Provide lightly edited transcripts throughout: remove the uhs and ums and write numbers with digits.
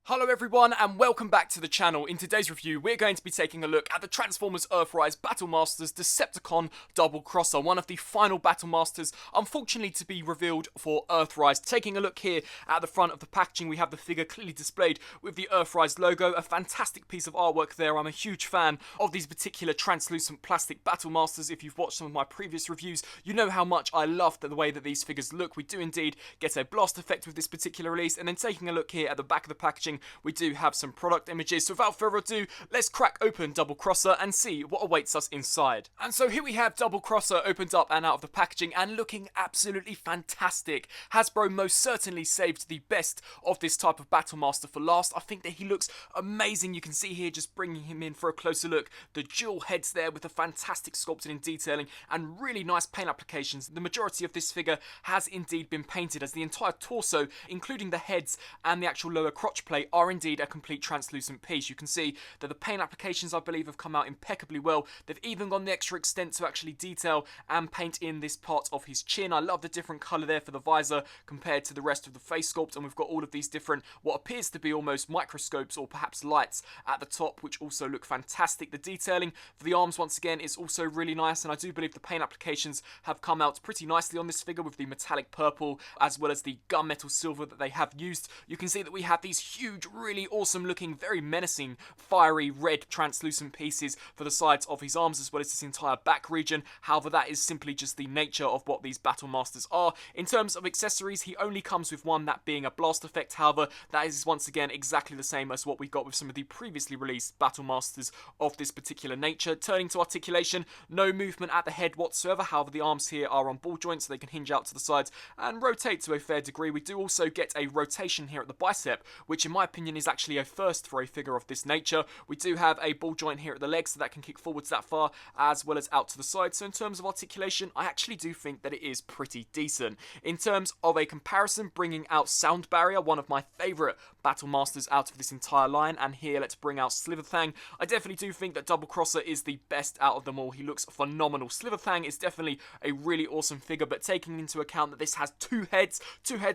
Hello everyone and welcome back to the channel. In today's review we're going to be taking a look at the Transformers Earthrise Battle Masters Decepticon Doublecrosser, one of the final Battle Masters unfortunately to be revealed for Earthrise. Taking a look here at the front of the packaging, we have the figure clearly displayed with the Earthrise logo, a fantastic piece of artwork there. I'm a huge fan of these particular translucent plastic Battle Masters. If you've watched some of my previous reviews, you know how much I love the way that these figures look. We do indeed get a blast effect with this particular release, and then taking a look here at the back of the packaging, we do have some product images. So without further ado, let's crack open Doublecrosser and see what awaits us inside. And so here we have Doublecrosser opened up and out of the packaging and looking absolutely fantastic. Hasbro most certainly saved the best of this type of Battle Master for last. I think that he looks amazing. You can see here, just bringing him in for a closer look, the dual heads there with the fantastic sculpting and detailing and really nice paint applications. The majority of this figure has indeed been painted, as the entire torso, including the heads and the actual lower crotch plate, are indeed a complete translucent piece. You can see that the paint applications, I believe, have come out impeccably well. They've even gone the extra extent to actually detail and paint in this part of his chin. I love the different colour there for the visor compared to the rest of the face sculpt, and we've got all of these different, what appears to be almost microscopes or perhaps lights at the top, which also look fantastic. The detailing for the arms, once again, is also really nice, and I do believe the paint applications have come out pretty nicely on this figure with the metallic purple as well as the gunmetal silver that they have used. You can see that we have these huge, really awesome looking, very menacing, fiery red translucent pieces for the sides of his arms as well as this entire back region. However, that is simply just the nature of what these Battle Masters are. In terms of accessories, he only comes with one, that being a blast effect. However, that is once again exactly the same as what we got with some of the previously released Battle Masters of this particular nature. Turning to articulation, no movement at the head whatsoever. However, the arms here are on ball joints, so they can hinge out to the sides and rotate to a fair degree. We do also get a rotation here at the bicep, which in my opinion is actually a first for a figure of this nature. We do have a ball joint here at the leg, so that can kick forwards that far as well as out to the side. So in terms of articulation, I actually do think that it is pretty decent. In terms of a comparison, bringing out Sound Barrier, one of my favourite Battle Masters out of this entire line, and here let's bring out Slitherfang. I definitely do think that Doublecrosser is the best out of them all. He looks phenomenal. Slitherfang is definitely a really awesome figure, but taking into account that this has two heads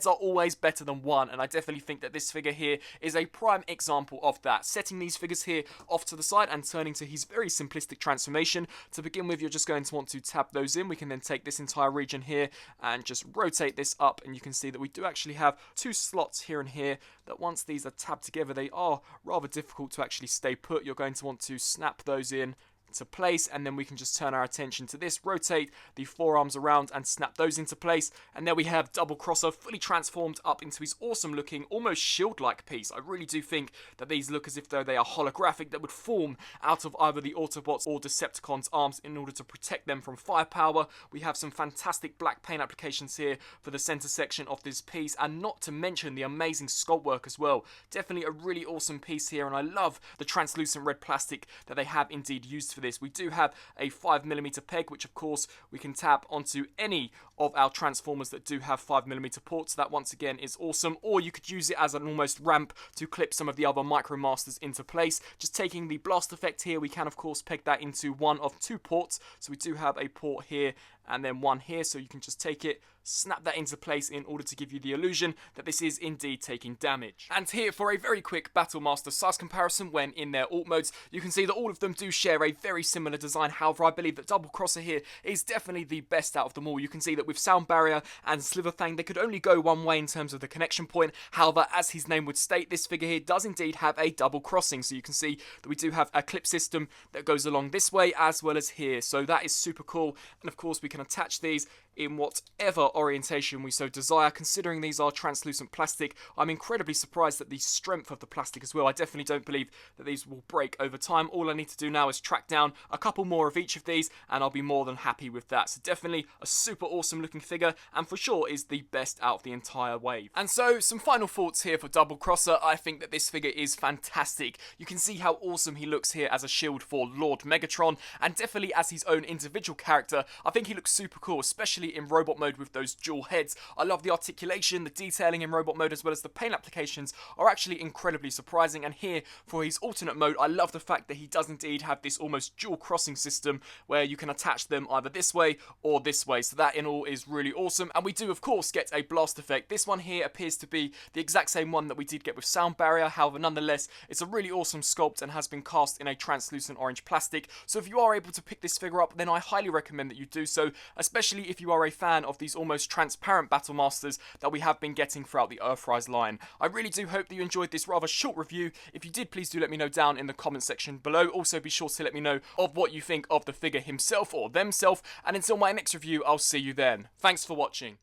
are always better than one, and I definitely think that this figure here is a prime example of that. Setting these figures here off to the side and turning to his very simplistic transformation. To begin with, you're just going to want to tap those in. We can then take this entire region here and just rotate this up, and you can see that we do actually have two slots here and here that once these are tabbed together, they are rather difficult to actually stay put. You're going to want to snap those in to place, and then we can just turn our attention to this, rotate the forearms around and snap those into place, and there we have Doublecrosser fully transformed up into his awesome looking, almost shield-like piece. I really do think that these look as if though they are holographic, that would form out of either the Autobots or Decepticons' arms in order to protect them from firepower. We have some fantastic black paint applications here for the center section of this piece, and not to mention the amazing sculpt work as well. Definitely a really awesome piece here, and I love the translucent red plastic that they have indeed used for this. We do have a 5mm peg, which of course we can tap onto any of our Transformers that do have 5mm ports. That once again is awesome, or you could use it as an almost ramp to clip some of the other Micromasters into place. Just taking the blast effect here, we can of course peg that into one of two ports. So we do have a port here and then one here, so you can just take it, snap that into place in order to give you the illusion that this is indeed taking damage. And here for a very quick Battle Master size comparison when in their alt modes, you can see that all of them do share a very similar design. However, I believe that Doublecrosser here is definitely the best out of them all. You can see that with Sound Barrier and Slitherfang, they could only go one way in terms of the connection point. However, as his name would state, this figure here does indeed have a double crossing, so you can see that we do have a clip system that goes along this way as well as here, so that is super cool. And of course we can attach these in whatever orientation we so desire. Considering these are translucent plastic, I'm incredibly surprised at the strength of the plastic as well. I definitely don't believe that these will break over time. All I need to do now is track down a couple more of each of these and I'll be more than happy with that. So definitely a super awesome looking figure, and for sure is the best out of the entire wave. And so some final thoughts here for Doublecrosser. I think that this figure is fantastic. You can see how awesome he looks here as a shield for Lord Megatron, and definitely as his own individual character, I think he looks super cool, especially especially in robot mode with those dual heads. I love the articulation, the detailing in robot mode, as well as the paint applications are actually incredibly surprising. And here, for his alternate mode, I love the fact that he does indeed have this almost dual crossing system where you can attach them either this way or this way. So that in all is really awesome. And we do, of course, get a blast effect. This one here appears to be the exact same one that we did get with Sound Barrier. However, nonetheless, it's a really awesome sculpt and has been cast in a translucent orange plastic. So if you are able to pick this figure up, then I highly recommend that you do so, especially if you are a fan of these almost transparent Battle Masters that we have been getting throughout the Earthrise line. I really do hope that you enjoyed this rather short review. If you did, please do let me know down in the comment section below. Also, be sure to let me know of what you think of the figure himself or themself. And until my next review, I'll see you then. Thanks for watching.